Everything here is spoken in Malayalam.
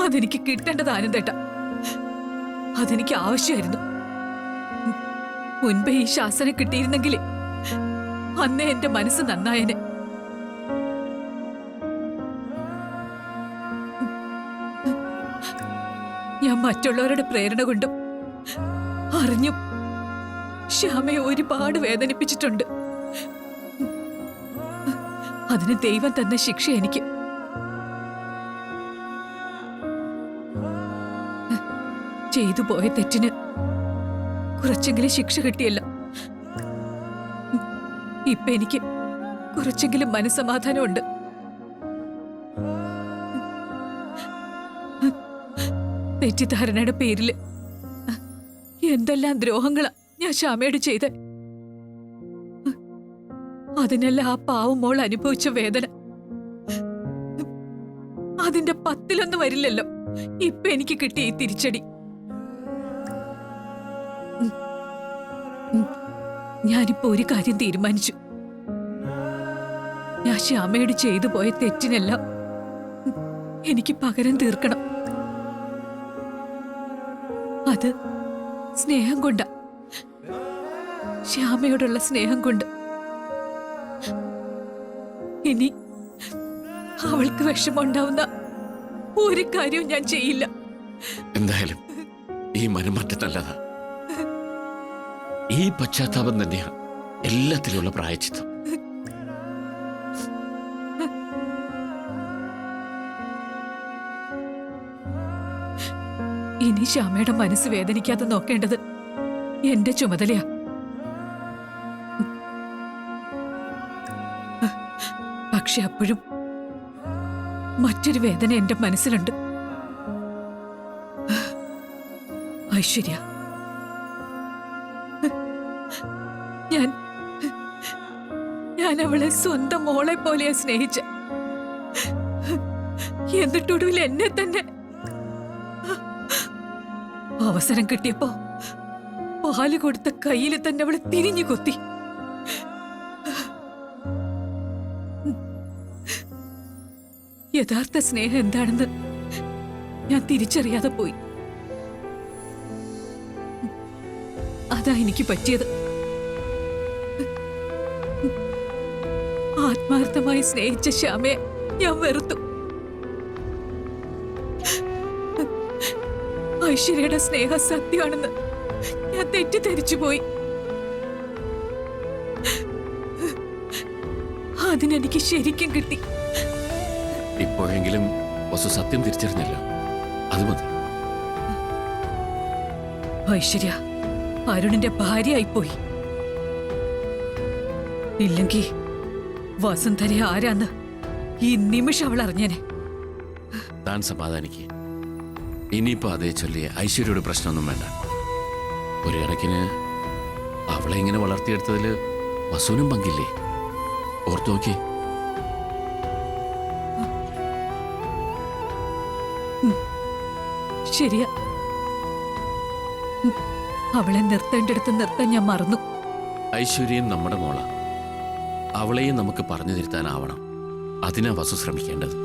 അതെനിക്ക് കിട്ടേണ്ടത് ആനന്ദേട്ട. അതെനിക്ക് ആവശ്യമായിരുന്നു. മുൻപേ ഈ ശാസനം കിട്ടിയിരുന്നെങ്കിൽ അന്നേ എന്റെ മനസ്സ് നന്നായനെ. ഞാൻ മറ്റുള്ളവരുടെ പ്രേരണ കൊണ്ടും അറിഞ്ഞും ശ്യാമയെ ഒരുപാട് വേദനിപ്പിച്ചിട്ടുണ്ട്. അതിന് ദൈവം തന്ന ശിക്ഷ എനിക്ക്. ചെയ്തു പോയ തെറ്റിന് കുറച്ചെങ്കിലും ശിക്ഷ കിട്ടിയല്ല. ഇപ്പൊ എനിക്ക് കുറച്ചെങ്കിലും മനസ്സമാധാനമുണ്ട്. തെറ്റിദ്ധാരണയുടെ പേരില് എന്തെല്ലാം ദ്രോഹങ്ങളാ ഞാൻ ശ്യാമയോട് ചെയ്ത. അതിനെല്ലാം ആ പാവം മോൾ അനുഭവിച്ച വേദന അതിന്റെ 10 വരില്ലല്ലോ ഇപ്പൊ എനിക്ക് കിട്ടിയ ഈ തിരിച്ചടി. ഞാനിപ്പോ ഒരു കാര്യം തീരുമാനിച്ചു. ഞാൻ ശ്യാമയോട് ചെയ്തു പോയ തെറ്റിനെല്ലാം എനിക്ക് പകരം തീർക്കണം. അത് സ്നേഹം കൊണ്ടാ, ശ്യാമയോടുള്ള സ്നേഹം കൊണ്ട്. ഇനി അവൾക്ക് വിഷമമുണ്ടാവുന്ന ഒരു കാര്യവും ഞാൻ ചെയ്യില്ല. എന്തായാലും ഈ മനംമാറ്റം നല്ലതാ. ഈ പശ്ചാത്താപം തന്നെയാ എല്ലാത്തിലുള്ള പ്രായച്ചിത്തം. ഇനി ശ്യാമയുടെ മനസ്സ് വേദനിക്കാതെ നോക്കേണ്ടത് എന്റെ ചുമതലയാ. പക്ഷെ അപ്പോഴും മറ്റൊരു വേദന എന്റെ മനസ്സിലുണ്ട്. ഐശ്വര്യ, ഞാൻ അവളെ സ്വന്തം മോളെ പോലെയാ സ്നേഹിച്ച. എന്നിട്ടൊടുവിൽ എന്നെ തന്നെ അവസരം കിട്ടിയപ്പോ പാല് കൊടുത്ത കയ്യിൽ തന്നെ അവളെ തിരിഞ്ഞു കൊത്തി. യഥാർത്ഥ സ്നേഹം എന്താണെന്ന് ഞാൻ തിരിച്ചറിയാതെ പോയി. അതാ എനിക്ക് പറ്റിയത്. ആത്മാർത്ഥമായി സ്നേഹിച്ച ശ്യാമയെ ഞാൻ വെറുത്തു. ഐശ്വര്യയുടെ സ്നേഹം സത്യമാണെന്ന് ഞാൻ തെറ്റിദ്ധരിച്ചു പോയി. അതിനെനിക്ക് ശരിക്കും കിട്ടി. ഇപ്പോഴെങ്കിലും വസു സത്യം തിരിച്ചറിഞ്ഞല്ലോ, അത് മതി. ഐശ്വര്യ അരുണിന്റെ ഭാര്യയായിപ്പോയി. ഇല്ലെങ്കിൽ വസുന്ധര ആരാന്ന് ഈ നിമിഷം അവൾ അറിഞ്ഞേനെ. താൻ സമാധാനിക്ക്. ഇനിയിപ്പോ അതേ ചൊല്ലി ഐശ്വര്യയുടെ പ്രശ്നമൊന്നും വേണ്ട. ഒരു കണക്കിന് അവളെ ഇങ്ങനെ വളർത്തിയെടുത്തതിൽ വസുവിനും പങ്കില്ലേ? ഓർത്തു നോക്കി. ശരിയാ, അവളെ നിർത്തേണ്ടടുത്ത് നിർത്താൻ ഞാൻ മറന്നു. ഐശ്വര്യയും നമ്മുടെ മോള. അവളെയും നമുക്ക് പറഞ്ഞു തിരുത്താനാവണം. അതിനാ വസു ശ്രമിക്കേണ്ടത്.